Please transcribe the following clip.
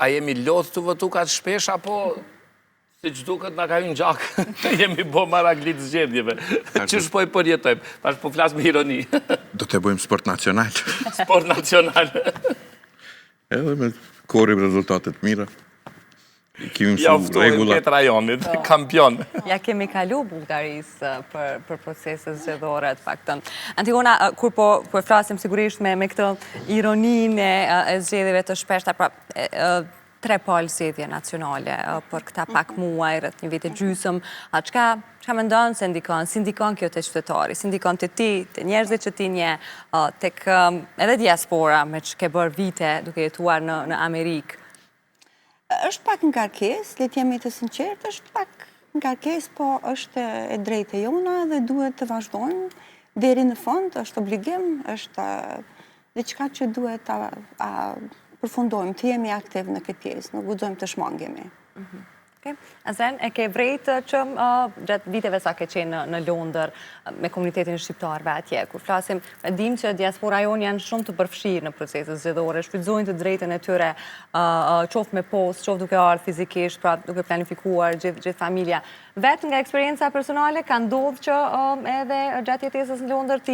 A jemi lodhë të votu ka të shpesh, apo si që duket nga ka ju në gjak, jemi bo maraglit zgjedhjeve. Qësh po e përjetojmë? Pash po flasë me ironi. Do të bëjmë sport nacional. Sport nacional. Edhe me korim rezultatet mira. Ja uftojnë këtë rajonit, kampion. Ja kemi kalu Bullgarisë për proceset zgjedhore të faktën. Antigona, kur po e flasim sigurisht me këtë ironinë e zgjedhjeve të shpeshta, pra 3 palë zgjedhje nacionale për këta pak muaj, rreth një vit e gjysmë, çka mendon se ndikon kjo te qytetari, si ndikon te ti, te njerëzit që ti nje, tek edhe diaspora me që ke bërë vite duke jetuar në Amerikë? Është pak ngarkes, le të jemi të sinqertë, është pak ngarkes, po është e drejtë e jona dhe duhet të vazhdojmë deri në fund, është obligim, është diçka që duhet ta përfundojmë, të jemi aktiv në këtë pjesë, nuk guxojmë të shmangemi. Azren, e ke vrejtë që gjatë viteve sa ke qenë në Londër me komunitetin shqiptarve atje, kur flasim, dim që diaspora jonë janë shumë të përfshirë në proceset zgjedhore, shfrytëzojnë të drejtën e tyre, qoftë me post, qoftë duke ardhur fizikisht, pra duke planifikuar gjithë familja. Vetë nga eksperienca personale, ka ndodhur që edhe gjatë jetesës në Londër